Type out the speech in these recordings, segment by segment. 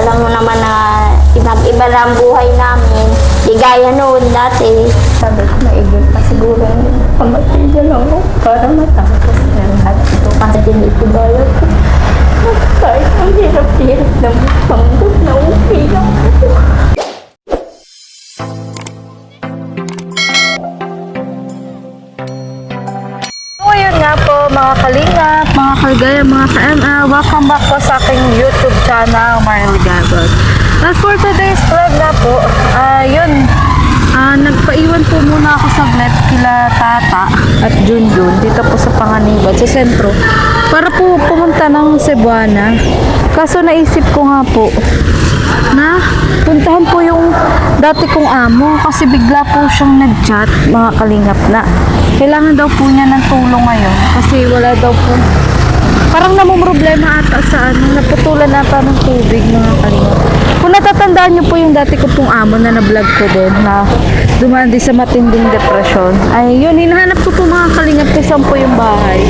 alam mo naman na ibang-iba na ang buhay namin. Di gaya noon dati. Sabi ko, maigil pa siguro yung pamatigil ako para matapos na lahat ito. Kasi hindi ko bayad ko. Kahit ang hirap-hirap na panggap na okay lang ako. Ngayon nga po mga kalingap, mga kalgaya, mga ka-ML, welcome back po sa aking YouTube channel, Marily Gabos. At for today's vlog na po, nagpaiwan po muna ako saglit kila Tata at Junjun dito po sa Panganiban, sa sentro, para po pumunta ng Cebuana. Kaso naisip ko nga po na puntahan po yung dati kong amo kasi bigla po siyang nag-chat, mga kalingap, na kailangan daw po niya ng tulong ngayon kasi wala daw po, parang namumroblema ata sa naputulan ata ng tubig, mga kalingap. Kung natatandaan niyo po yung dati ko pong amo na na-vlog ko doon na dumaan din sa matinding depresyon, ay yun, hinahanap ko po mga kalingap kung saan po yung bahay.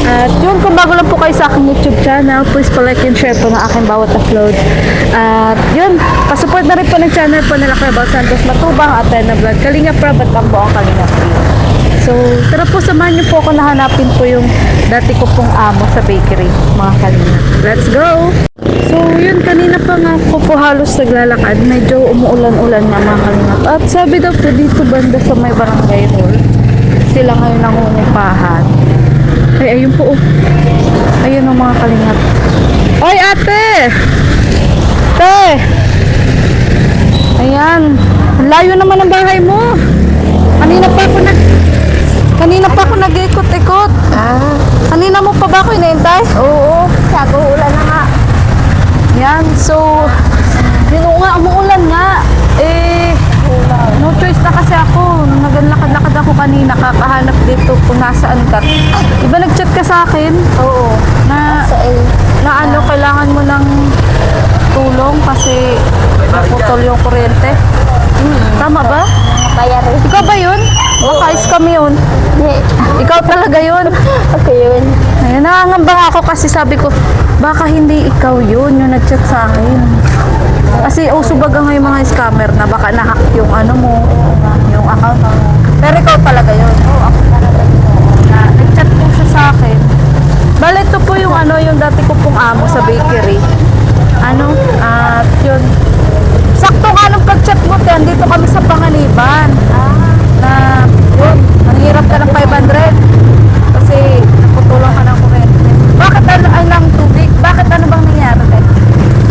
At yun, kung bago lang po kayo sa aking YouTube channel, please pa like and share po ng aking bawat upload. At yun, pasupport na rin po ng channel po nila Kuya Bal Santos Matubang at na vlog Kalingap Rob at Tambo ang Kalingap Rob. So, tara po, samahan niyo po ako na hanapin po yung dati ko pong amo sa bakery, mga kalingap. Let's go! So, yun, kanina pa nga ako po halos naglalakad. Medyo umuulan-ulan nga, mga kalingap. At sabi daw po dito banda sa may barangay hall, sila ngayon nangungupahan. Ay, ayun po. Ayun ang mga kalingap. Oy, ate! Te! Ayan. Ang layo naman ang bahay mo. Kanina pa ako nag-ikot-ikot. Kanina mo pa ba ako inaintay? Oo, sabi ulan na nga. Yan. So, yun nga, umuulan nga. No choice na kasi ako. Naglakad-lakad ako kanina, kakahanap dito kung nasaan ka. Iba nag-chat ka sa akin? Oo. Na kailangan mo ng tulong kasi naputol yung kuryente. Tama ba? Bayarin. Ikaw ba yun? Baka kami yun. Ikaw talaga yun. Ako yun. Ayun, nangangamba ako kasi sabi ko, baka hindi ikaw yun yung nag-chat sa akin. Kasi uso baga ngayon mga scammer na baka na-hack yung yung account. Pero ikaw talaga yun. Oo, ako talaga yun. Nag-chat po siya sa akin. Bale, ito po yung yung dati ko pong amo sa bakery. At yun. Sakto nga nung pag-chat mo, andito kami sa Panganiban. Na, yun, nanghirap ka ng 500. Kasi naputulang ka ng kuryente. Bakit ng tubig? Bakit ano bang nangyari?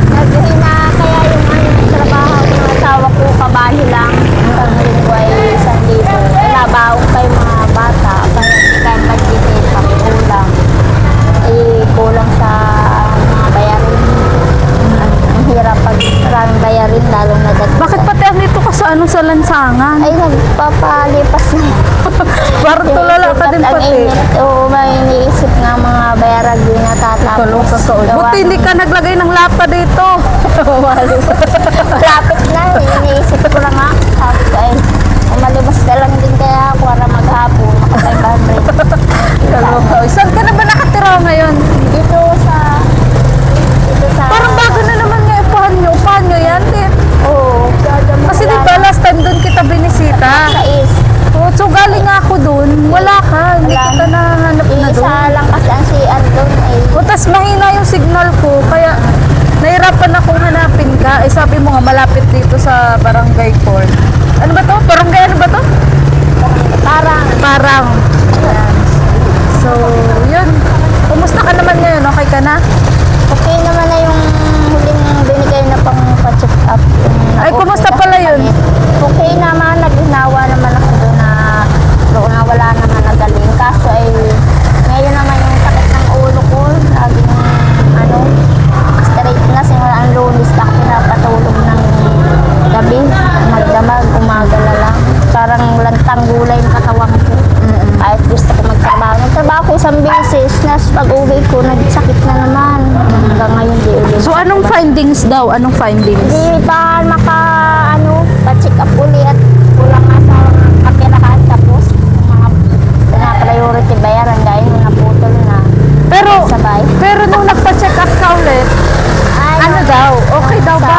Naghihina kaya yung trabaho ng asawa ko, kabahi lang. Ang linggo ay 1,000. Nabaong kayo mga bata. Kaya hindi kayo pagkikit, pagkulang. Kulang sa mga bayarin. Ang hirap pag maraming bayarin, lalong nadagdag. Bakit pati andito ka sa sa lansangan? Ay, nagpapalipas na. Parang tulala ka din pati. Oo, may iniisip nga mga bayaran din natatapos. Buti hindi ka naglagay ng lapa dito. Malapit na, iniisip ko lang nga. Sabi ko ay, umalibas ka lang din kaya ako para maghapon, maka 500. Kaloka. Saan ka na ba nakatira ngayon? Dito sa... Parang bago na naman nga upahan nyo. Upahan nyo yan, din. Oo. Kasi di ba last time doon kita binisita? Sa is. So galing nga ako doon. Wala ka. Hindi kita nahanap na Isa doon. lang kasi ang CR doon ay... Tas mahina yung signal ko. Kaya nahirapan akong hanapin ka. Sabi mo nga malapit dito sa Barangay Court. Ano ba to? Barangay ano ba to? Parang. Ayan. So, yun. Kumusta ka naman ngayon? Okay ka na? Okay naman na yung huling binigay na pang pa-check up. Ay, kumusta pala yun? Okay naman, nag-ginawa naman ako doon na wala naman nagaling. Kaso ay, ngayon naman yung sakit ng ulo ko, laging straight na, simula ang lunis na ako pinapatulog ng gabi, magdamag, umagala lang. Parang lantang gulay ng katawan ko. Kahit gusto ko magtrabaho. Nagtrabaho ko isang beses, pag-uwi ko, nagsakit na naman. Hanggang ngayon, di ulit. So, anong findings daw? Anong findings? Hindi pa pa-check up uli at kulang nga sa kapirahan. Tapos, mga priority bayaran dahil naputol na. Pero sabay. nung nagpa-check up ka ulit, Ay, ano daw? Okay daw ba?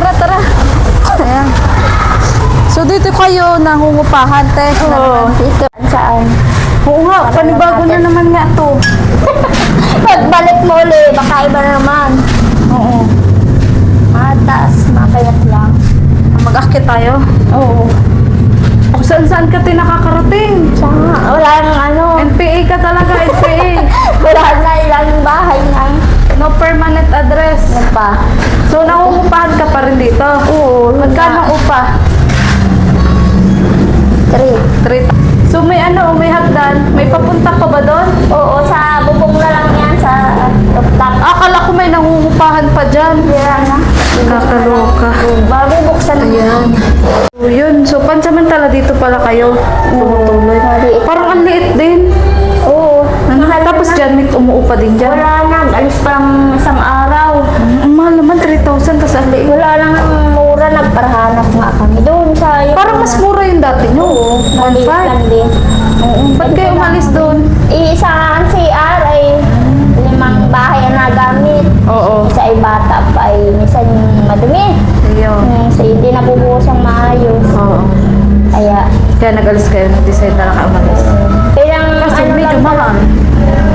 tara, tara. Ayan. So, dito kayo nangungupahan, te. Oo, dito. Saan? Oo nga, panibago na naman nga to. Pagbalik mo ulit, baka iba na naman. Oo. Mataas, makayat lang. Mag-akit tayo. Oo. Kung saan-saan ka nakakarating. Tsaka, wala nang ano. NPA ka talaga, NPA. Wala na ilang bahay na. No permanent address. Ano pa? So, nangungupahan ka pa rin dito? Oo. Magkano upa? 3. 3. So, may may hagdan? May papunta pa ba doon? Oo, sa bubong na lang yan, sa rooftop. Akala ko may nangungupahan pa dyan. Wala na. Kakaloka. Bago buksan na. Ayan. So, yun. So, pansamantala dito pala kayo. Tumutuloy. Maliit. Parang ang liit din. Oo. Tapos dyan, may umuupa din dyan. Wala na. Alis pa lang isang araw. Ang mahal naman, 3,000. Tapos ang liit. Wala lang ang mura. Nagparahanap nga kami doon sa... Parang mas mura yung dati nyo. Oo. Maliit 1,500. lang din. Oo. Ba't kayo umalis doon? Isang CR ay 5 bahay ang nagamit. Oo. Isa ay bata pa ay minsan madumi. Ayun. Kasi hindi nabubuhos ang maayos. Oo. Kaya, Kaya nag-alis kayo, nag-decide na lang umalis. bilang Kasi medyo mahal.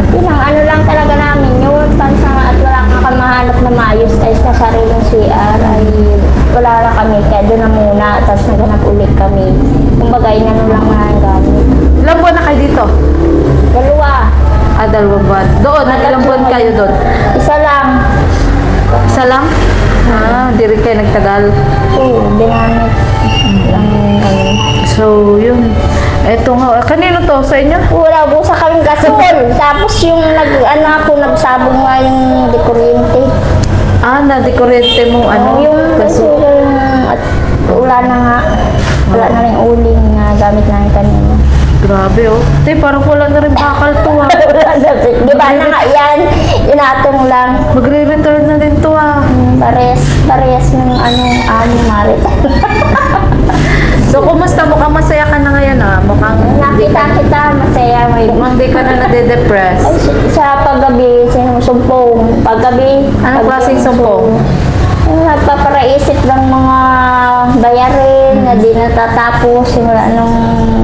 bilang ano lang talaga namin yun. Pansa at wala kang mahanap na maayos ay sa sariling CR ay wala lang kami. Kaya doon na muna. Tapos naghanap ulit kami. Kumbaga, inano lang na ang gamit. Ilang buwan na kayo dito? 2. 2 buwan. Doon, ilang buwan kayo doon? Isa lang. Isa lang? Di rin kayo nagtagal. Oo, dinamit. Lang, ano. So, yun. Eto nga. Kanino to? Sa inyo? Wala po sa kaming gasol. Tapos yung nagsabong nga yung dekuryente. Na-decorate mo Yung kaso. gasol at wala na nga. Wala na rin uling na gamit namin kanina. Grabe, oh. Te, parang wala na rin bakal to, ah. Di ba na nga yan? Inatong lang. Magre-return na din to, ah. Parehas ng marit. So, kumusta? Mukhang masaya ka na ngayon, ah. Mukhang Nakita kita, masaya. mukhang di ka na nade-depress. Ay, sa paggabi, sinusumpong. Paggabi. Anong klaseng sumpong? Nagpaparaisip ng mga bayarin na di natatapos simula nung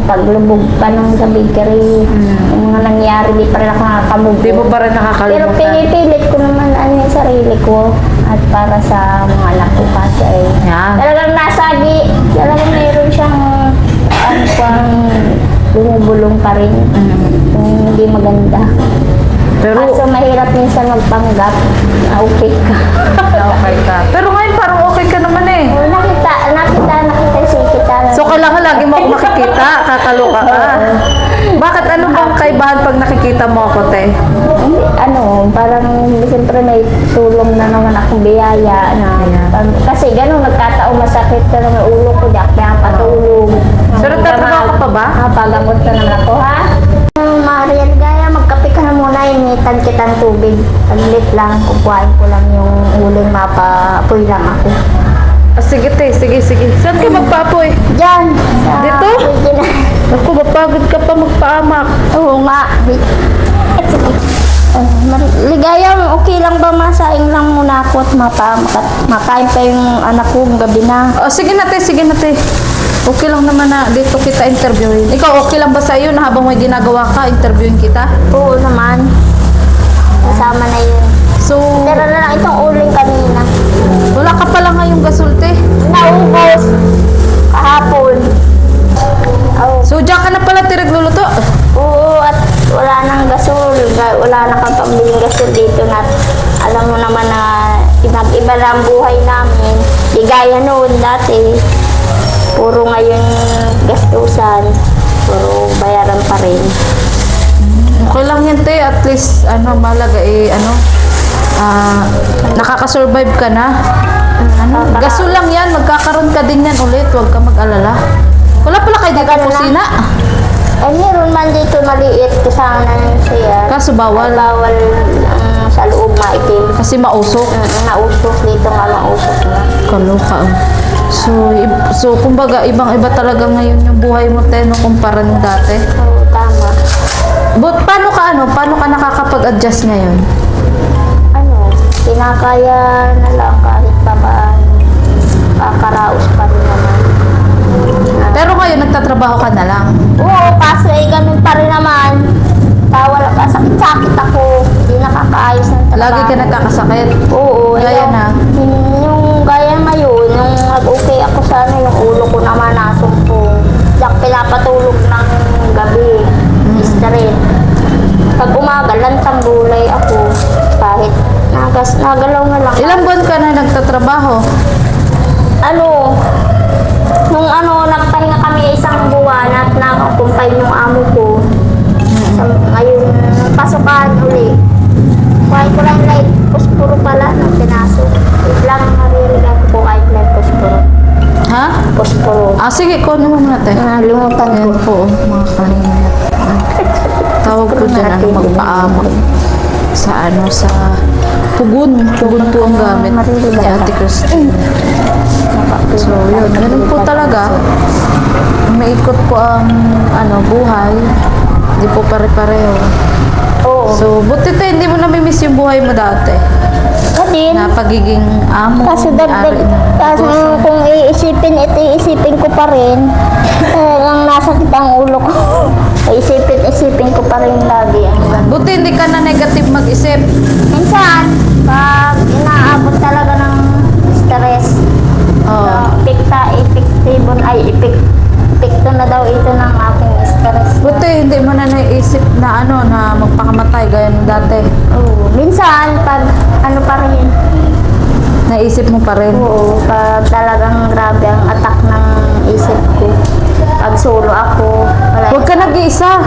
paglubog pa ng gabigari. Yung mga nangyari, di pa rin ako nakakamubo. Di mo ba rin Pero nakakalimutan? pinipilit ko naman yung sarili ko at para sa mga anak ko kasi ay Yan. talagang nasagi, talagang mayroon siyang bumubulong pa rin. Yung hindi maganda. Pero, Kaso mahirap minsan magpanggap na okay ka. okay ka. Pero ngayon, parang okay ka naman, eh. Nakita si kita. So, kailangan lagi mo ako makikita. Kakaloka ka. Bakit ano bang kaibahan pag nakikita mo ako, te? Parang siyempre may tulong na naman akong biyaya na kasi gano'n nagkataon masakit ka ng ulo ko, di kaya patulog. Pero tatrabaho ka pa ba? Pagamot na naman ako, ha? Mariel, gaya, magkape ka na muna, initan kitang tubig. Saglit lang, kukuhain ko lang yung uling mapaapoy lang ako. Sige, te. Sige. Saan ka magpaapoy? Diyan! Dito? Ako, mapagod ka pa magpaamak. Oo nga. Sige. Ligaya, okay lang ba masaing lang muna ako at makain pa yung anak ko gabi na. Sige na, te. Okay lang naman na dito kita interviewin. Ikaw, okay lang ba sa iyo na habang may ginagawa ka, interviewin kita? Oo naman. Kasama na yun. So, Pero na lang itong uling kanina. wala ka pala ngayong gasulte. Naubos. Kahapon. Oh. So, diyan ka na pala tiragluluto. Oo, at wala nang gasol. Wala na kang pambiling gasol dito na alam mo naman na iba na ang buhay namin. Di gaya noon dati. Puro ngayon gastusan. Puro bayaran pa rin. Okay lang yan, te. At least, malaga nakaka-survive ka na. Gasol lang yan. Magkakaroon ka din yan ulit. Huwag ka mag-alala. Wala pala kayo dito kusina. Meron man dito maliit kasama siya. Kaso bawal. Bawal sa loob maitim. Kasi mausok. Nausok dito nga mausok na. Kaloka. So, kumbaga, ibang-iba talaga ngayon yung buhay mo, te, no, kumpara nung dati. Oo, tama. But, paano ka nakakapag-adjust ngayon? Kinakaya na lang kahit pa ba. Lagi ka nagkakasakit. Oo. Gaya yung, na? Yung gaya ngayon, yung nag-okay ako sa ano, yung ulo ko naman nasumpong. Yak pinapatulog ng gabi. Straight. Pag umaga, lantang gulay ako. Kahit nagalaw na lang. Ilang buwan ka na nagtatrabaho? Ano, nung ano, nagpahinga kami isang buwan at nakakumpay yung amo ko. Ngayon, pasukan uli. Kahit ko lang light puspuro pala na pinasok. Wait lang, maririgan ko kahit light puspuro. Ha? Puspuro. Sige, kunin mo natin. Limutan ko. Ayan po, mga kalingat. Tawag ko dyan, ano, magpaamag. Sa ano, sa pugun. Pugun po ang gamit ni Ate Christine. So, yun. Ganun po talaga. Maikot po ang ano, buhay. Hindi po pare-pareho. Oo. So, buti tayo, hindi mo namimiss yung buhay mo dati. Kasi, Na pagiging amo. kaso dagdag, may-ari ng kaso negosyo. kung iisipin ko pa rin, ang nasakit ang ulo ko. Isipin ko pa rin lagi ang ganun. Buti hindi ka na negative mag-isip. Minsan, pag inaabot talaga ng stress, Oo. epekto na daw ito ng aking stress. Buti hindi mo na naisip na ano, na magpakamatay gaya ng dati. Oo. Minsan, pag ano pa rin, Naisip mo pa rin. oo, pag talagang grabe ang attack ng isip ko. Pag solo ako, wala Huwag ka nag-iisa.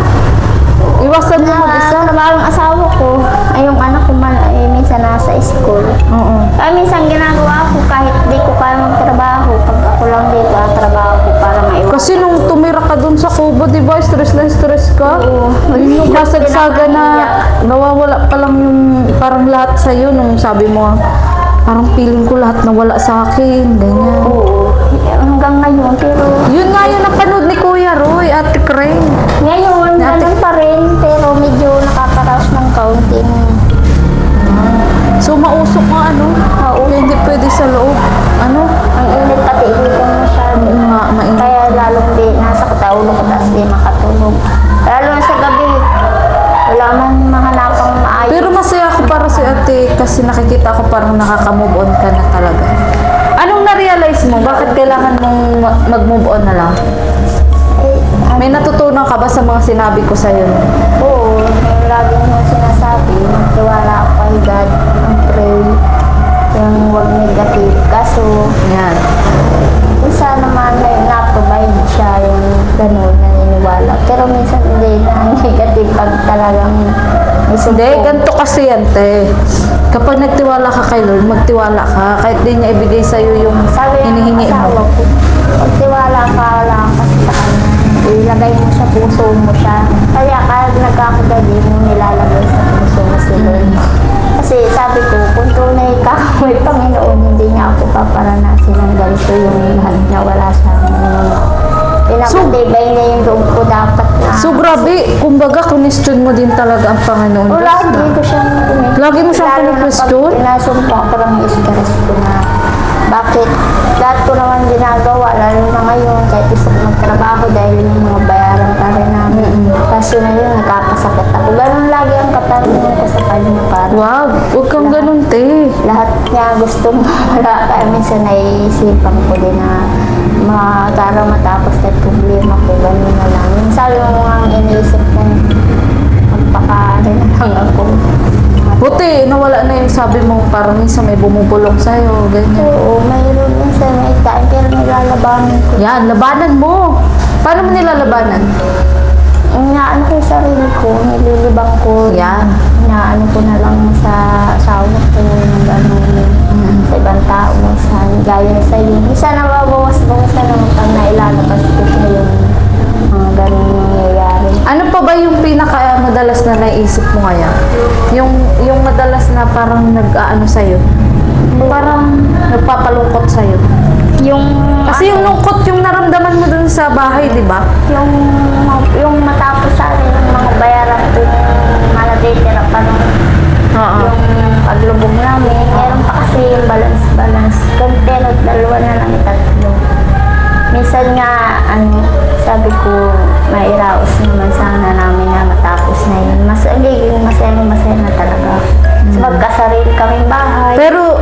Iwasan mo mag-isa. trabaho ang asawa ko, ay yung anak ko man ay minsan nasa school. Oo. Kaya minsan ginagawa ko kahit di ko kaya magtrabaho, pag ako lang dito, trabaho ko para maiwan. Kasi nung tumira ka dun sa Kubo, di ba? Stress na stress ka. Oo. Yun yung kasagsaga na nawawala pa lang yung parang lahat sa'yo nung sabi mo, parang feeling ko lahat nawala sa akin. Ganyan. Oo, hanggang ngayon, pero Yun nga yung napanood ni Kuya Roy, Ate Crane. ngayon, ganun pa rin, pero medyo nakakaraos ng kaunting. So mausok nga ano? Mausok. Kaya hindi pwede sa loob. Ano? Ang init pati dito masyado. Oo nga, mainit. Kaya lalong di, nasa kataulo ko, tapos di makatulog. Lalo na sa gabi, wala man mahanapang maayos. Pero masaya ako para si ate kasi nakikita ko parang nakaka-move on ka na talaga. Anong na-realize mo? Bakit kailangan mong mag-move on na lang? May natutunan ka ba sa mga sinabi ko sa'yo? Oo, yung lagi mo sinasabi, magtiwala ako kay God, mag-pray, yung huwag negative. Kaso, Yan. minsan naman na-provide siya yung gano'n, naniniwala. Pero minsan hindi na negative pag talagang may Hindi, sumpong. ganito kasi yan, te. Kapag nagtiwala ka kay Lord, magtiwala ka. Kahit di niya ibigay sa'yo yung Sabi ng hinihingi asawa mo. ko, magtiwala ka lang kasi sa kanya. Ilagay mo sa puso mo siya. Kaya kahit nagkakagadi mo nilalagay sa puso mo si Lord. Kasi sabi ko, kung tunay ka may Panginoon, hindi niya ako paparanasin ng ganito yung lahat na wala sa amin. Pinapatibay niya yung loob ko dapat na. So, grabe. Kumbaga, question mo din talaga ang Panginoon. O, lagi ko siyang Lagi mo siyang kini-question? Pinasumpa ko lang yung stress ko na bakit lahat ko naman ginagawa, lalo na ngayon, kahit gusto ko magtrabaho dahil yung mga bayaran pa rin namin. Kaso na yun, nagkakasakit ako. Ganun lagi ang katanungan ko sa kanya para Wow, huwag kang ganun, te. lahat niya gusto mo wala. Kaya minsan naiisipan ko din na para matapos na problema ko, ganun na lang. Minsan yung ang iniisip ko, magpakain na lang ako. Buti, nawala na yung sabi mo, parang minsan may bumubulong sa'yo, ganyan. Oo, mayroon minsan may kain, pero nilalabanan ko. Yan, labanan mo. Paano mo nilalabanan? Inaano ko yung sarili ko, nililibang ko. Yan. Inaano ko na lang sa asawa ko, yung gano'n, sa ibang tao, sa gaya sa iyo. Minsan nababawas-bawas na naman pag nailalabas ko na yung mga gano'n nangyayari. Ano pa ba yung pinaka madalas na naisip mo ngayon? Yung madalas na parang nag-aano sa'yo? Parang nagpapalungkot sa'yo. Yung, Kasi yung lungkot yung naramdaman mo dun sa bahay, di ba? yung matapos sa akin, yung mga bayaran ko, malatitira pa nung Oo. yung paglubog namin. Meron pa kasi yung balance. Kung pero dalawa na lang tatlo. Minsan nga, sabi ko, mairaos naman sana namin na matapos na yun. Mas, magiging masaya na talaga. magkasarili kaming bahay. Pero,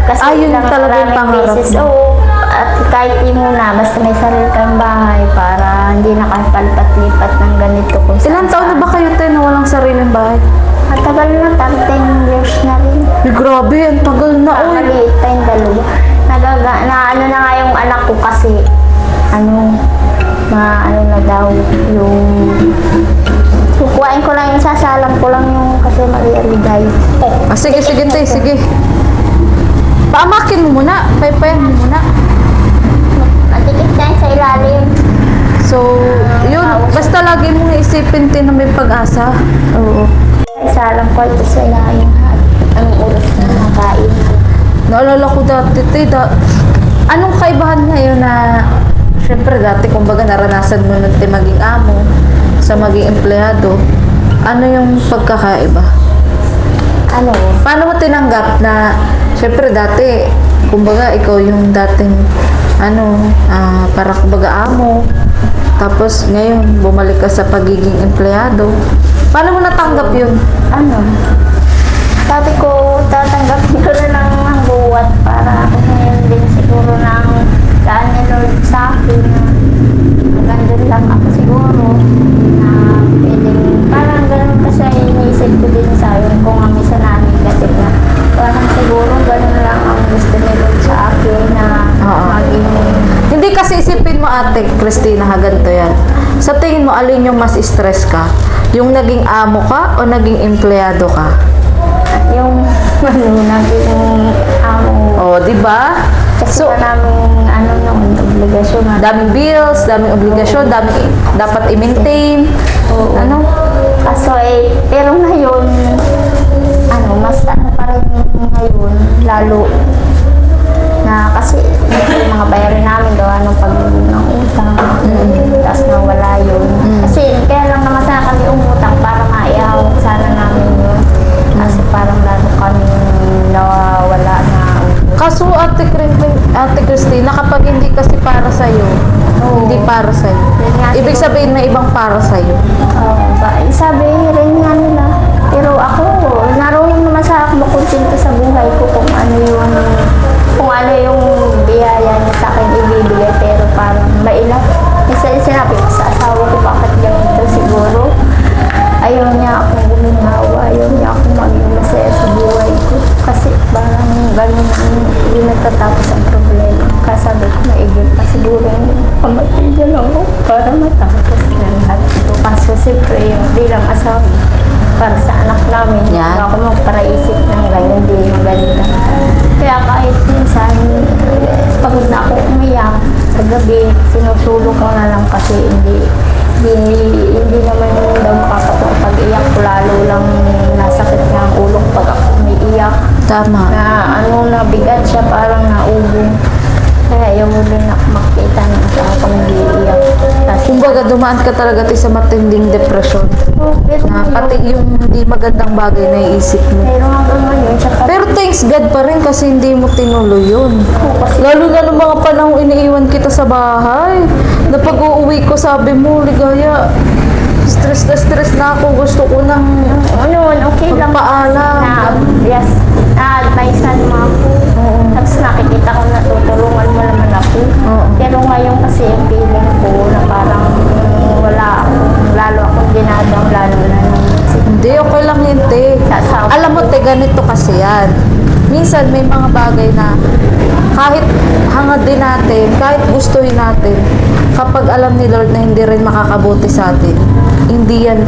Kasi ayun ilang talaga yung maraming pangarap beses, mo. oo. At kahit di muna, basta may sarili kang bahay para hindi na kayo palipat-lipat ng ganito. Kung Ilang taon na ba kayo, te, na walang sariling bahay? Matagal na, 10 years na rin. Ay, grabe, ang tagal na, oy. Maliit pa yung dalawa. Ano na nga yung anak ko kasi, ano na daw, yung kukuhain ko lang yung sasalang ko lang yung kasi mali-aligay. Sige, te, sige. Paamakin mo muna, paypayan mo muna. Matikit na yun sa ilalim. So, yun, basta lagi mong isipin din na may pag-asa. Oo. Sasalang ko ito sa ilalim. Anong oras na nakain. Naalala ko dati, te, anong kaibahan ngayon na, syempre dati, kumbaga naranasan mo na te maging amo, sa maging empleyado, ano yung pagkakaiba? Ano? Paano mo tinanggap na, syempre dati, kumbaga ikaw yung dating, para kumbaga amo, tapos ngayon bumalik ka sa pagiging empleyado. Paano mo natanggap yun? Ano? Sabi ko, tatanggapin ko na lang ang buwat para ako ngayon din siguro ng daan ni Lord sa akin na magandun lang ako siguro na pwedeng parang ganun kasi iniisip ko din sa yun kung ang isa namin kasi na parang siguro ganun lang ang gusto ni Lord sa akin na Oo. maging Hindi kasi isipin mo ate, Christina, ha, ganito yan. Sa tingin mo, alin yung mas stress ka? Yung naging amo ka o naging empleyado ka? yung naging amo. O, di ba? Kasi So, maraming noon, obligasyon na. daming bills, daming obligasyon, daming dapat i-maintain. Oo. Ano? Kaso pero ngayon, mas pa rin ngayon, lalo na kasi yung mga bayarin namin gawa ng paglulong ng utang. Tapos nawala yun. Kasi kaya lang naman sana kami umutang para maiahawag sana namin yun. Kasi parang lalo kami nawawala na Kaso ate Christina, kapag hindi kasi para sa'yo, Oo. hindi para sa'yo. Yun nga Ibig siguro. sabihin may ibang para sa'yo. Sabi rin nga nila. Pero ako, naroon naman sa akin makontento sa buhay ko kung ano yung biyaya niya sa akin ibibigay. Pero parang mailap. Kasi sinabi ko sa asawa ko bakit ganito siguro. Ayaw niya akong guminawa. Ayaw niya akong maging masaya sa buhay ko. Kasi parang gano'n hindi nagtatapos ang problema. Kasabi ko maigil pa siguro pamatigil ako para matapos na lahat ito. Kaso siyempre yung bilang asawa para sa anak namin, Yan. hindi ako magparaisip ng ganyan, hindi maganda. Kaya kahit minsan, pagod na ako umiyak, sa gabi, sinusulo ko na lang kasi hindi naman daw makakatong pag-iyak ko, lalo lang nasakit nga ang ulo ko pag ako umiiyak. Tama. Na nabigat siya, parang naubong. Kaya ayaw mo din ako makita ng asawa ko nag-iiyak. Kumbaga, dumaan ka talaga sa matinding depression. Pero Na pati yung hindi magandang bagay na iisip mo. Pero hanggang ngayon, tsaka Pero thanks God pa rin kasi hindi mo tinuloy yun. Lalo na nung mga panahong iniiwan kita sa bahay. Na pag-uuwi ko, sabi mo, Ligaya, stress na ako. Gusto ko ng okay lang. magpaalam. Yes, na-advisean mo ako. Tapos nakikita ko na tutulungan mo naman ako. Oo. Pero ngayon kasi yung feeling ko na parang wala ako. Lalo akong ginagawa, lalo na nung Hindi, okay lang yun, te. Sasawa. Alam mo, te, ganito kasi yan. Minsan may mga bagay na kahit hangad din natin, kahit gustuhin natin, kapag alam ni Lord na hindi rin makakabuti sa atin, hindi yan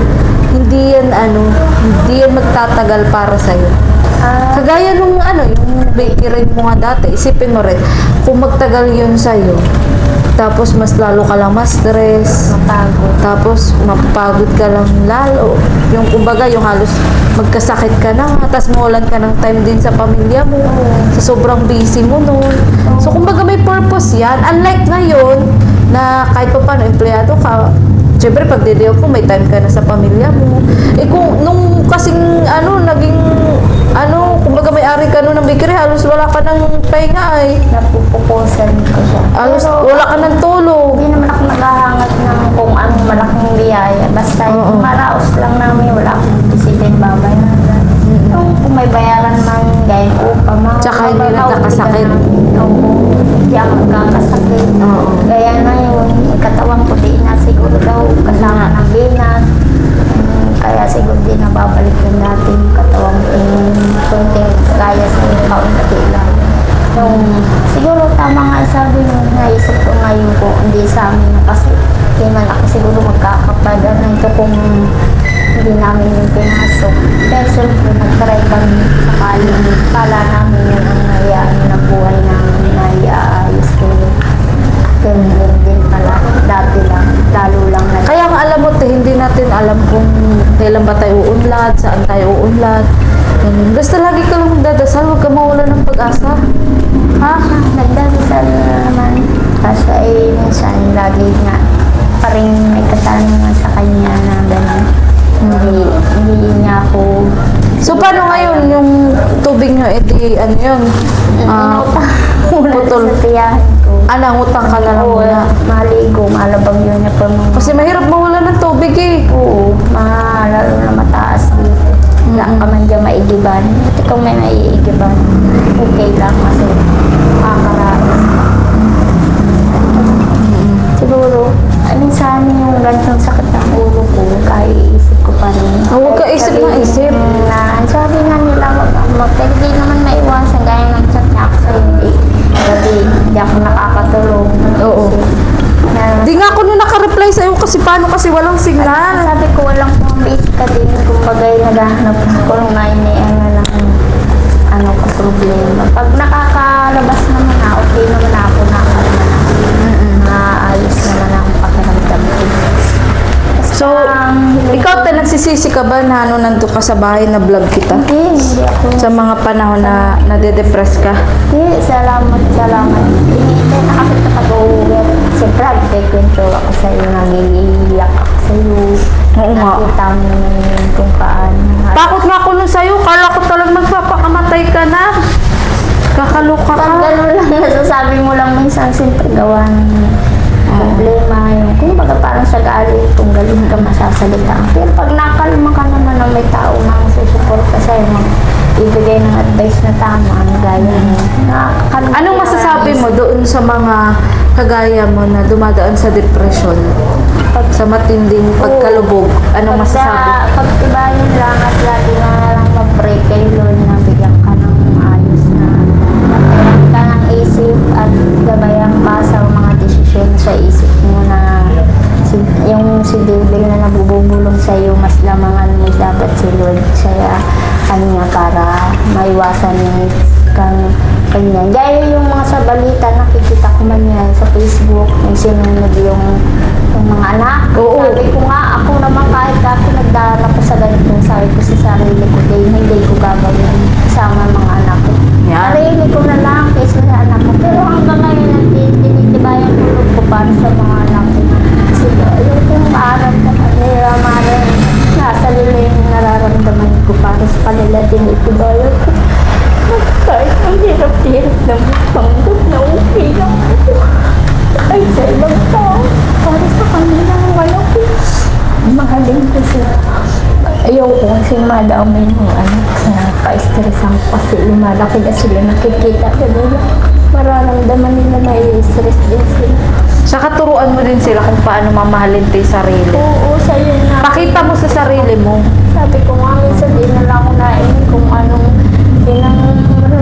magtatagal para sa'yo. Kagaya nung yung bakery mo nga dati, isipin mo rin, kung magtagal yun sa'yo, tapos mas lalo ka lang ma-stress, mapagod. tapos mapagod ka lang lalo. Yung kumbaga, yung halos magkasakit ka na, tapos mawalan ka ng time din sa pamilya mo, sa sobrang busy mo noon. So, kumbaga may purpose yan. Unlike ngayon, na kahit pa paano, empleyado ka, siyempre, pag didiyo ko, may time ka na sa pamilya mo. Kung nung kasing, kumbaga may-ari ka nun ng bakery, halos wala ka ng pahinga Napupukusan ko siya. Halos Pero wala ka ng tulog. hindi naman ako naghahangat ng kung anong malaking biyaya. Basta yung maraos lang namin, wala akong isipin babayaran. Yung kung may bayaran man gayong upa, mga Tsaka hindi nagkakasakit. Oo, hindi ako nagkakasakit. Oo. Gaya na yun, katawan ko di na siguro daw kasama ng binas. Kaya siguro di nababalik yung dating katawan ko yung kunting kaya sa kaunti lang. Yung, siguro tama nga sabi mo, naisip ko ngayon ko hindi sa amin na kasi hindi man ako siguro magkakapada na ito kung hindi namin yung pinasok. Pero siyempre nag-try kami sakali. Kala namin yun ang nayaan ng buhay namin na iaayos ko. Ganyan din pala. Dati lang. Lalo lang na. Kaya nga alam mo, hindi natin alam kung kailan ba tayo uunlad, saan tayo uunlad. Ganun. Basta lagi ka lang magdadasal, huwag ka mawala ng pag-asa. Ha? Nagdadasal na naman. Kaso ay minsan lagi nga paring may katanungan sa kanya na gano'n. Hindi niya ako So, paano ngayon yung tubig nyo, edi, ano yun? Putol. sa tiyahin ko. Utang ka na lang Oo, muna. maligo, malabang yun niya pa mga... Kasi mahirap mawala ng tubig eh. Oo, lalo na mataas dito. Wala ka man dyan maigiban. Ito kung may maiigiban, okay lang kasi makakaraos. Siguro, minsan yung ganitong sakit ng ulo ko, kaya iisip ko pa rin. Huwag ka isip na isip. Sabi nga nila, hindi naman maiwasan, gaya ng chat niya ako sa hindi. Hindi ako nakakatulong. Oo. Di nga ako nung nakareply sa'yo kasi paano kasi walang signal. Sabi ko, walang pambit ka din. Kumbaga, naghahanap ko nung ano ko problema. Pag nakakalabas naman na, okay naman ako, nakalama na. Maayos naman ang pakiramdam ko. So, ikaw nagsisisi ka ba na nandun ka sa bahay na vlog kita? Hindi ako. Sa mga panahon na nade-depress ka? Hindi, salamat. Hinihintay na kasi kapag uuwi. Siyempre, nagkikwento ako sa'yo, nangiiyak ako sa'yo. Oo nga. Nakita mo kung paano. Takot nga ako nun sa'yo. Kala ko talagang magpapakamatay ka na. Kakaloka ka. Pag gano'n lang, nasasabi mo lang minsan, siyempre gawa ng problema. Yung, kumbaga parang sa galit, kung galit ka masasalita. Pero pag nakalma ka naman na may tao na susuport ka sa'yo, ibigay ng advice na tama, gaya mo. Anong masasabi mo doon sa mga kagaya mo na dumadaan sa depression? Sa matinding pagkalubog? Anong masasabi? Pagtibayin lang at lagi na lang mag-pray kay Lord na bigyan ka ng ayos na magkaroon ka ng isip at gabayan ka sa mga desisyon sa isip mo na yung si Bibel na nabubulong sa iyo, mas lamangan mo dapat si Lord saya kanya para maiwasan yung kanya. Gaya yung mga sa balita, nakikita ko man yan sa Facebook, yung sinunod yung mga anak. Oo. Sabi ko nga, ako naman kahit dati nagdaan ako sa ganito, sabi ko sa sarili ko, hindi ko gagawin kasama mga anak ko. Yan. Sarili ko na lang kaysa sa anak ko. Pero hanggang ngayon, tinitibayan ko ko para sa mga anak ko. Kasi yung kung maaram ko kanila, maaram nasa nila yung nararamdaman ko para sa kanila, tinitibayan ko. Kahit ang hirap-hirap na magpanggap na okay lang ako. Ay, sa ibang tao, para sa kanila, wala ko. Mahalin ko sila. Ayaw ko kasi madami ng sa pa-stress ako kasi lumalaki na sila nakikita. Ganun lang. Mararamdaman nila may stress din sila. Saka turuan mo din sila kung paano mamahalin tayo sarili. Oo, sa'yo na. Pakita mo sa sarili mo. Sabi ko nga minsan din na lang ako nainin kung anong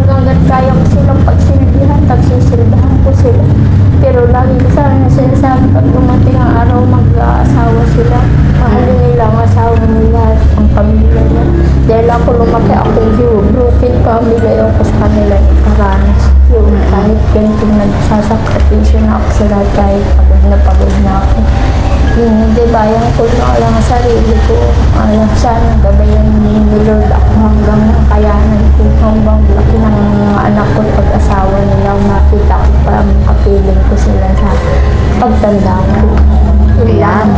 hanggat kaya ko silang pagsilbihan, pagsisilbihan ko sila. Pero lagi ko sana sinasabi pag dumating ang araw mag-aasawa sila. Mahalin nila ang asawa nila at ang pamilya nila. Dahil ako lumaki akong broken family ayaw ko sa kanila ikaranas. Yung kahit ganitong nagsasakripisyo na ako sila kahit pagod na ako. Yung dibayan ko na lang ang sarili ko. Sana gabayan ni Lord ako hanggang kayanan ko. Hanggang laki ng mga anak ko at pag-asawa nila. Makita ko para makapiling ko sila sa pagtanda ko. Ayan.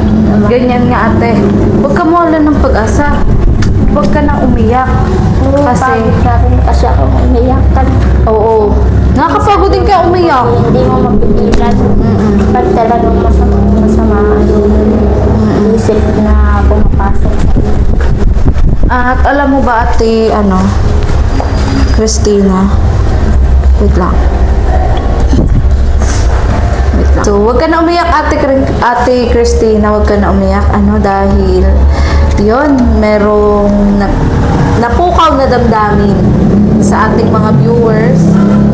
Ganyan nga ate. Huwag ka mawala ng pag-asa. Huwag ka nang umiyak. Kasi ako umiyakan. Oo. Nakakapagod din kaya umiyak. Hindi mo mapigilan. Pag talagang masama yung isip na pumapasok sa iyo. At alam mo ba, ate, Christina, wait lang. So, wag ka na umiyak, ate Christina, wag ka na umiyak. Dahil, yun, merong napukaw na damdamin sa ating mga viewers.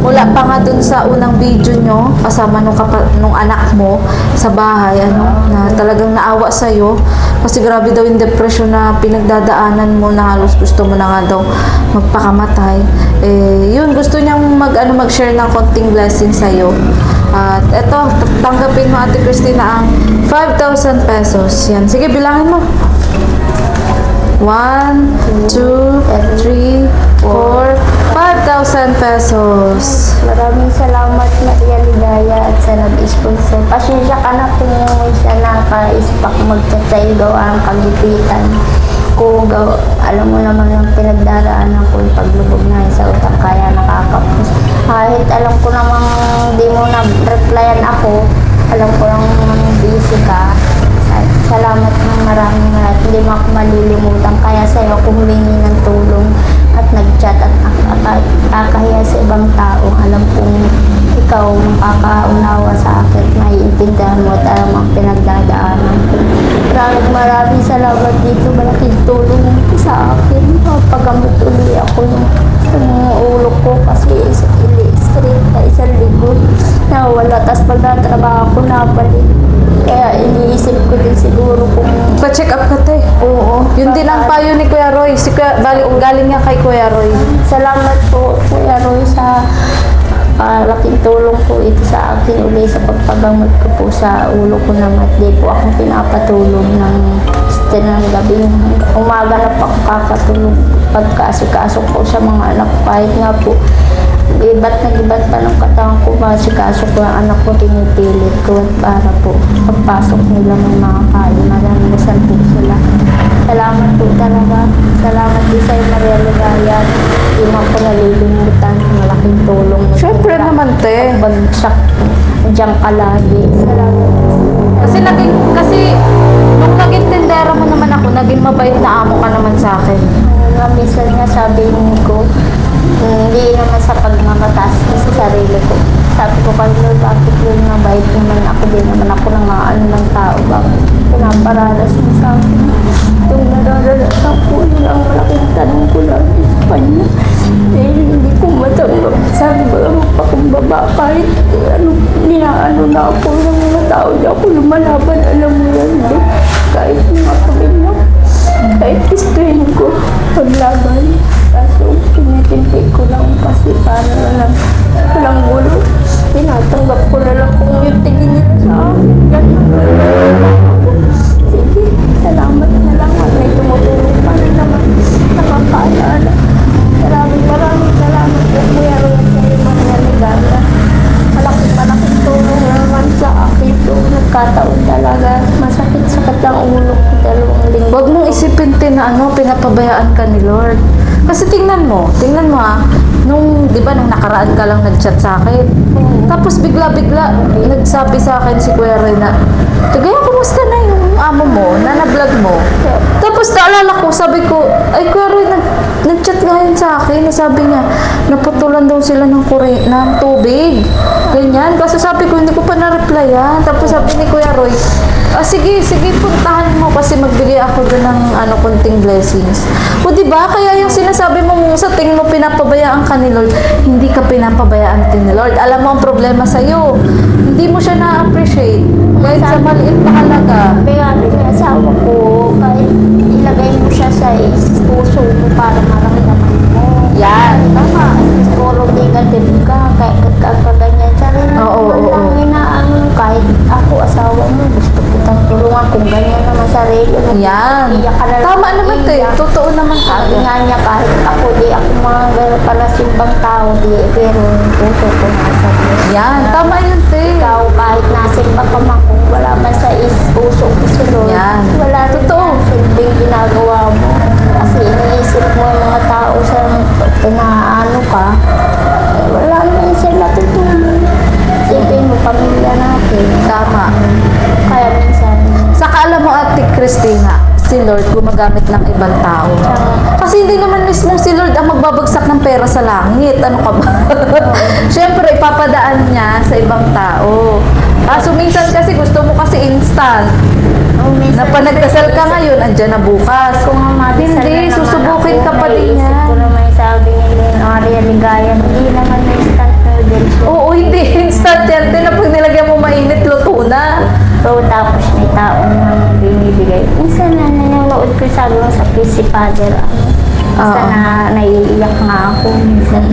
Mula pa nga dun sa unang video nyo, kasama nung anak mo sa bahay, na talagang naawa sa'yo. Kasi grabe daw yung depression na pinagdadaanan mo, na halos gusto mo na nga daw magpakamatay. Yun, gusto niyang mag-share ng konting blessing sa'yo. At eto, tanggapin mo, ate Christina, ang 5,000 pesos. Yan, sige, bilangin mo. 1, 2, 3, 4, 5,000 pesos. Maraming salamat, Maria Ligaya, at sa nag-sponsor. Pasensya ka na kung siya nakaispak magtsatsayo gawa ang kagipitan. Alam mo naman yung pinagdaraanan ko yung paglubog na sa utang, kaya nakakapos. Kahit alam ko namang di mo na-replyan ako, alam ko lang busy ka. At salamat ng maraming hindi mo ako malilimutan. Kaya sa'yo ako humingi ng tulong at nag-chat at kakahiya sa ibang tao. Alam kong ikaw makakaunawa sa akin, maiintindihan mo at alam ang pinagdadaanan ko. Maraming salamat dito. Malaking tulong sa akin. Pagamot uli ako ng ulo ko kasi straight na isang linggo na wala. Tapos pagtatrabaho ko nabalik. Kaya iniisip ko din siguro kung... Pa-check up ka, te. Oo. Yun din ang payo ni Kuya Roy. Galing niya kay Kuya Roy. Salamat po, Kuya Roy, sa laking tulong po ito sa akin uli sa pagpagamot ko po sa ulo ko naman. Di po ako pinapatulog ng gabi. Umaga na pa ako kakatulog pagkaso-kaso po sa mga anak ko. Kahit nga po, iba't pa ng katawan ko, masikaso ko ang anak ko, pinipilit ko para po pagpasok nila may mga kain. Maraming dasal po sila. Salamat po talaga. Salamat din sa'yo, Maria Ligaya. Hindi mo ako nalilimutan. Malaking tulong. Siyempre naman, te. Bagsak. Diyan ka lagi. Salamat. Kasi nung naging tindera mo naman ako, naging mabait na amo ka naman sa akin. Minsan nga sabi ko, hindi naman sa pagmamatas sa sarili ko. Sabi ko, Lord, bakit yun mabait naman ako? Di naman ako ng mga ng tao. Bakit pinaparalas mo sa akin? Itong nararanasan ko, yun ang malaking tanong ko lang sa kanya. Dahil hindi ko matanggap. Sabi ko, pa kong baba, kahit ninaano na ako ng mga tao, di ako lumalaban, alam mo yan. Kahit mga pamilya, kahit gustuhin ko paglaban. Kaso, tinitintik ko lang kasi para walang gulo. Tinatanggap ko na lang kung yung tingin nila sa akin. Ganun. Sige, salamat na lang at may tumutulong pa rin naman. Nakakaalala. Maraming salamat po, Kuya Roy, at sa'yo, Maria Ligaya. Malaking tulong naman sa akin ito. Nagkataon talaga. Masakit-sakit ang ulo ko 2 linggo. Huwag mong isipin, te, na pinapabayaan ka ni Lord. Kasi tingnan mo nung, di ba, nung nakaraan ka lang nag-chat sa akin. Tapos bigla-bigla, nagsabi sa akin si Kuya Roy na, Tagaya, kumusta na yung amo mo, na na-vlog mo? Tapos naalala ko, sabi ko, ay Kuya Roy, nag-chat nga yun sa akin. Sabi niya, naputulan daw sila ng tubig. Ganyan. Kasi sabi ko, hindi ko pa na-replyan. Tapos sabi ni Kuya Roy, sige, puntahan mo kasi magbigay ako doon ng konting blessings. O diba, kaya yung sinasabi mo sa tingin mo pinapabayaan ka ni Lord, hindi ka pinapabayaan din ni Lord. Alam mo ang problema sa'yo, hindi mo siya na-appreciate. Kahit sa maliit na halaga. Kaya yung asawa ko, kahit ilagay mo siya sa puso mo para maramdaman mo. Yan. Tama, puro negative ka, kahit kakaganyan sa rin. Oo. Kahit ako, asawa mo, gusto kitang tulungan kung ganyan naman sarili mo. Yan. Iyak ka na lang. Tama naman, te. Totoo naman Sabi tayo. nga niya, kahit ako, di ako mga palasimbang tao, pero yung puso ko nasa Diyos. Yan. Tama yun, te. Ikaw, kahit nasimba ka man, kung wala man sa puso ko si Lord, Yan. wala rin Totoo. silbing ginagawa mo. Kasi iniisip mo yung mga tao sa pinaano ka, wala naman sila tutulong. Isipin mo, pamilya natin. Tama. Kaya minsan, Saka alam mo, Ate Christina, si Lord gumagamit ng ibang tao. Kasi hindi naman mismo si Lord ang magbabagsak ng pera sa langit. Ano ka ba? Siyempre, ipapadaan niya sa ibang tao. Kaso minsan kasi gusto mo kasi instant. Na pa nagdasal ka ngayon, andyan na bukas. Kung madasal Hindi, na naman susubukin ako, ka pa din naiisip yan. ko na may sabi nila, Maria Ligaya, hindi naman may instant noodles. Oo, hindi instant yan. Na pag nilagyan mo mainit, luto na. So, tapos may taong binibigay. Minsan na nanonood ko sabi mo sa PC Father. Minsan na naiiyak nga ako. Minsan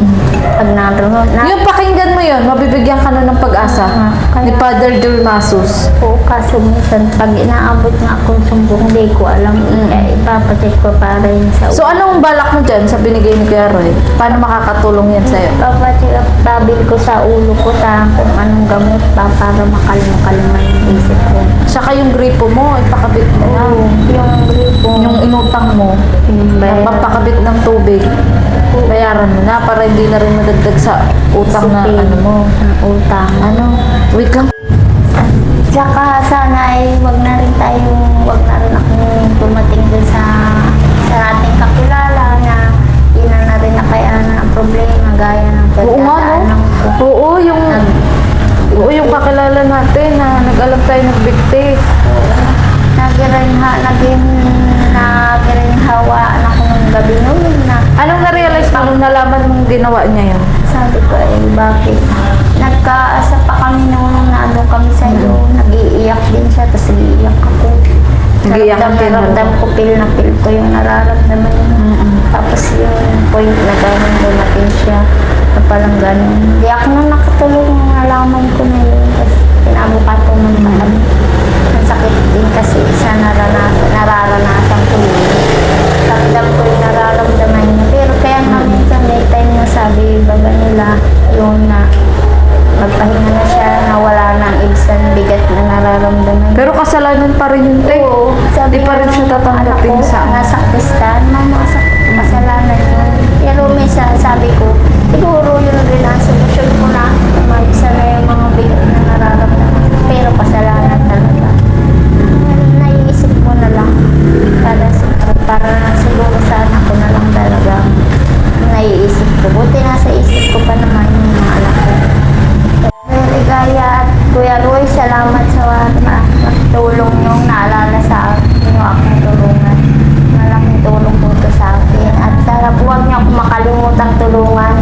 pag naroon. Yung pakinggan mo yun, mabibigyan ka na ng pag-asa ni Father Durmasus. Po, kaso minsan pag inaabot nga akong sumbong, hindi ko alam. Kaya ipapacheck ko pa rin sa So, anong balak mo dyan sa binigay ni Kuya Roy? Paano makakatulong yan sa'yo? Papacheck up, babil ko sa ulo ko sa kung anong gamot pa para makalma yung isip ko. Saka yung gripo mo, ipakabit mo na. Yung gripo. Yung inutang mo, Yung yung papakabit ng tubig, bayaran mo na para hindi na rin madagdag sa utang na ano mo. Ang utang. Ano? Wait lang. Saka sana ay wag na rin akong dumating dun sa ating kakilala na ina na rin nakayanan ang problema gaya ng Oo nga, pagdadaanan no? ko. Oo, yung kakilala natin na nag-alam tayo nagbigti. Nagirinhawaan ako ng gabi noon na Anong na-realize mo nung nalaman mong ginawa niya yun? sabi ko bakit? Nagkaasa pa kami noon na ano kami sa iyo, nag-iiyak din siya, tapos nag-iiyak ako. Nag-iiyak ka din, Naramdam ko, feel ko yung nararamdaman niya. Tapos yung point na gano'n dumating siya, na parang gano'n. Hindi ako na nakatulog nung nalaman ko na yun, tapos pinabukat ko ng parang ang sakit din kasi isa nararanasan ko yun. Ramdam ko yung nararamdaman niya. Pero kaya nga minsan may time na sabi baga nila yung na magpahinga na siya, na wala na ang ibsan bigat na nararamdaman niya. Pero kasalanan pa rin yun, te. Oo, sabi Di pa rin nga siya nung tatanggapin anak ko, sa nasa Kristan, nasa kasalanan yun. Pero minsan sabi ko, siguro yun rin ang solusyon ko na mag-isa na yung mga bigat na nararamdaman. Pero kasalanan talaga. Naiisip ko na lang para siguro sa anak ko na lang talaga naiisip ko. Buti nasa isip ko pa naman yung mga anak ko. Ligaya at Kuya Roy, salamat sa tulong yung naalala sa akin, yung aking tulungan. Malaking tulong po ito sa akin. At sana po huwag niyo akong makalimutang tulungan.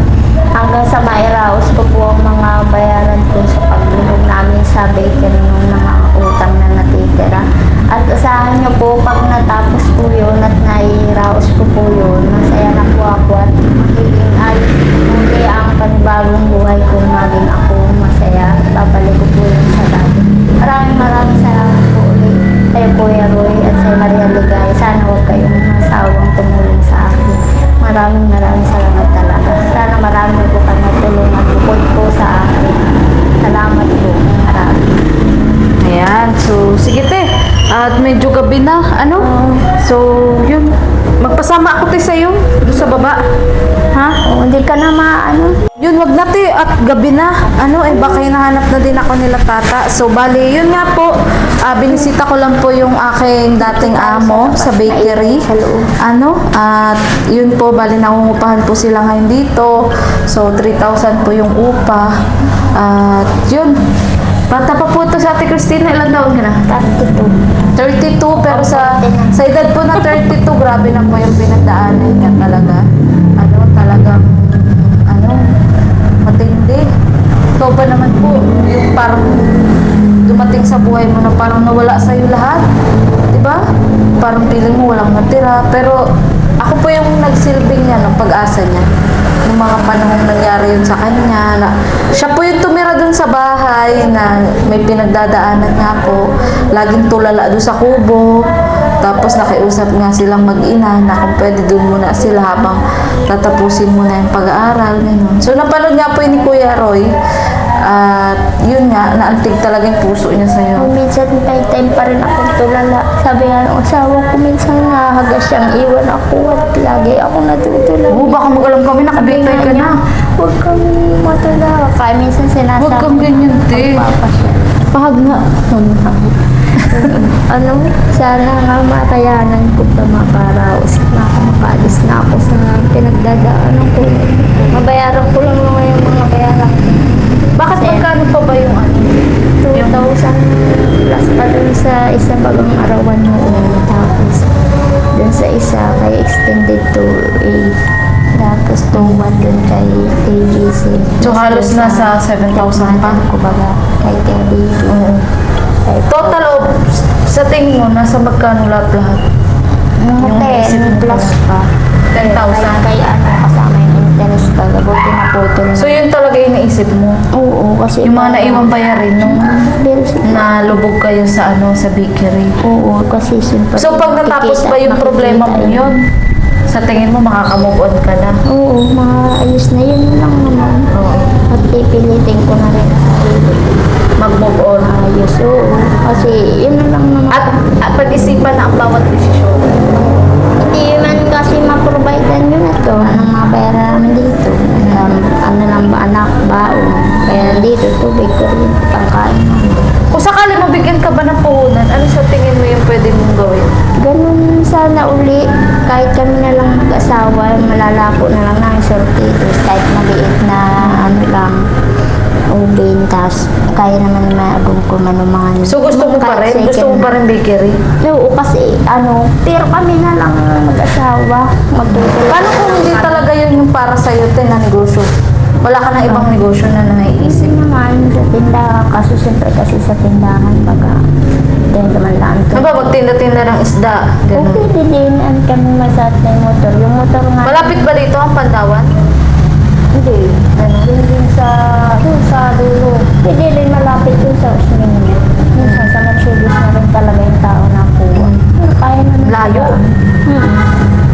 Hanggang sa mairaos ko po ang mga bayaran ko sa paglulog namin sa bakery ng mga utang na natitira. At usahan niyo po pag natapos po yun at nairaos ko po yun, masaya na po ako at magiging ayos muli ang panibagong buhay kung maging ako masaya. Babalik ko po yun sa dati. Maraming salamat po ulit kay Kuya Roy at sa Maria Ligaya. Sana huwag kayong masawang tumulong sa akin. Maraming salamat talaga. Sana marami po kayo matulungan bukod po sa akin. Salamat po. Marami. Ayan, so sige te. At medyo gabi na, ano? So, yun. Magpasama ako te sa'yo, doon sa baba. Ha? Hindi ka na maano. Yun, wag na te. At gabi na. Ano, baka hinahanap na din ako nila tata. So, bali, yun nga po. Binisita ko lang po yung aking dating amo sa bakery. Ano? At yun po, bali, nangungupahan po sila ngayon dito. So, 3,000 po yung upa. At yun. Bata pa po ito sa Ate Christina. Ilang taon ka na? 32, pero sa edad po na 32, grabe na po yung pinagdaanan niya talaga. Talagang, matindi. Ikaw ba naman po, yung parang dumating sa buhay mo na parang nawala sa'yo lahat. Diba? Parang feeling mo walang natira. Pero, ako po yung nagsilbing niya ng pag-asa niya. Yung mga panahong nangyari yun sa kanya. Siya po yung tumira dun sa bahay na may pinagdadaanan nga po. Laging tulala dun sa kubo. Tapos nakiusap nga silang mag-ina na kung pwede dun muna sila habang tatapusin muna yung pag-aaral. Ganun. So napanood nga po yun ni Kuya Roy. At yun nga, naantig talaga yung puso niya sa'yo. Minsan may time pa rin akong tulala. Sabi nga ng asawa ko, minsan nahagas siyang iwan ako at lagi ako natutulala. Oo, baka mag-alam kami, nakabitay ka na. Huwag kang matulala. Kaya minsan sinasabi. Huwag kang ganyan, te. Papa siya. Pahag nga. ano, sana nga matayanan ko pa maparaos na ako, makaalis na ako sa pinagdadaanan ko. Mabayaran ko lang naman yung mga bayaran ko. Bakit Kasi- magkano pa ba yung ano? 2,000 plus pa dun sa isa bagang arawan noon. Tapos dun sa isa kay extended to 8. Tapos 2,1 dun kay TGC. So, halos nasa 7,000 pa? Kumbaga kay TGC. Total of, sa tingin mo, nasa magkano lahat-lahat? Yung isip mo 10 plus pa. 10,000? Kaya ano, kasama yung interest ka. Buti na putol na. So, yun talaga yung naisip mo? Oo, kasi Yung mga naiwang bayarin nung bills. nalubog kayo sa ano sa bakery. Oo, kasi siyempre. So, pag natapos pa yung problema mo yun, sa tingin mo makakamove on ka na? Oo, maayos na yun lang naman. Oo. At pipilitin ko na rin sa sarili ko. Mag-move on. Ayos, oo. Kasi yun na lang naman. At pag-isipan na ang bawat desisyon. Hindi man kasi ma-providean yun at gawa ng mga bayaran namin dito. Ano lang ba anak, baon. Kaya dito, tubig ko rin, pangkain namin. Kung sakali mabigyan ka ba ng puhunan, ano sa tingin mo yung pwede mong gawin? Ganun sana uli, kahit kami na lang mag-asawa, malalako na lang ng sortitos, kahit maliit na ano lang, ubin, tas kaya naman maagong ko man ng mga... So gusto mo pa rin? Gusto mo pa rin bakery? Oo, kasi ano, pero kami na lang mag-asawa, magtutulog. Paano kung hindi talaga yun yung para sa'yo, na negosyo? Wala ka na ibang negosyo na naiisip? Isip naman sa tindahan, kaso siyempre kasi sa tindahan, baga, dahil naman lang ito. Ano ba, magtinda-tinda ng isda? Ganun. Okay, din ang kami masat na yung motor. Yung motor nga... Malapit ba dito ang Pandawan? Hindi. Doon din sa dulo. Hindi rin malapit yun sa Osmeña. Minsan sa Mercedes na rin talaga yung tao na kuha. Kaya naman. Layo.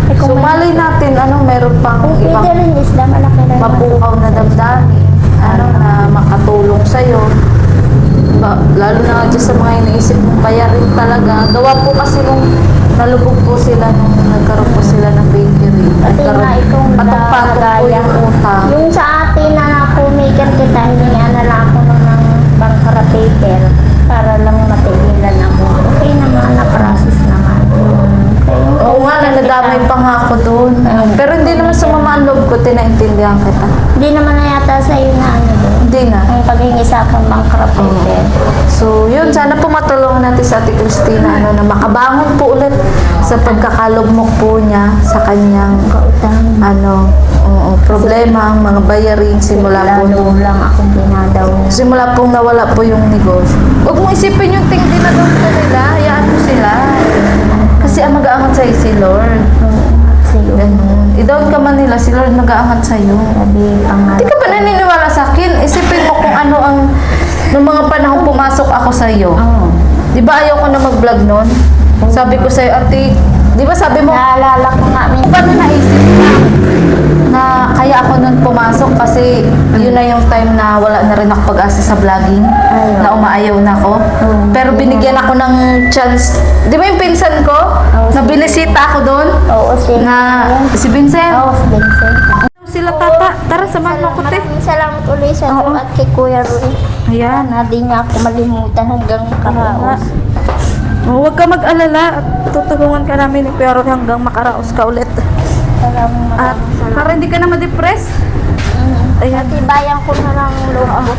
Eh, kung So may- malay natin, meron pang kung ibang pwede rin isda, malaki rin. mapukaw na damdamin, na makatulong sa'yo. Lalo na dyan sa mga iniisip mong bayarin talaga. Gawa po kasi nung nalubog po sila nung nagkaroon po sila ng bakery. Pati na itong patong-patong po yung utang. Yung sa atin na nakumaker kita, hininga na lang ako nun ng bankara paper para lang matigilan ako. Okay naman, na-process naman. Oo nga, nadamay pa nga ako doon. Pero hindi naman sa mama ang loob ko, tinaintindihan kita. Hindi naman na yata sa'yo na ano doon. Hindi na. Ang paghingi sa akin bankara paper. So, yun, sana po matulungan natin sa Ate Christina na makabangon po ulit sa pagkakalugmok po niya sa kanyang Kautang. problema, ang mga bayarin, simula po Lalo nung lang akong dinadaw. simula pong nawala po yung negosyo. Huwag mo isipin yung tingin na doon ko nila, hayaan mo sila. Kasi ang mag-aangat sa'yo si Lord. Sige. Ganun. I-down ka man nila, si Lord mag-aangat sa'yo. Sabi, Hindi ka ba naniniwala sa akin? Isipin mo kung ano ang nung mga panahon pumasok ako sa'yo. Oo. Di ba ayaw ko na mag-vlog nun? Sabi ko sa'yo, ate, di ba sabi mo, Naalala ko nga minsan. paano naisip na kaya ako nun pumasok kasi yun na yung time na wala na rin ako pag-asa sa vlogging, Ayaw. na umaayaw na ako. Pero binigyan ako ng chance. Di ba yung pinsan ko? Na binisita ako doon? Oo, si... Na si Vincent. Oo, si Vincent. Sila tata. Tara, samahan mo ko, te. Maraming salamat ulit sa iyo at kay Kuya Roy. Ayan. Na di niya ako malimutan hanggang karaos. Huwag ka mag-alala at tutulungan ka namin ni Kuya Roy hanggang makaraos ka ulit. Maraming At salamat. para hindi ka na ma-depress. Ayan. Tibayan ko na lang loob ko.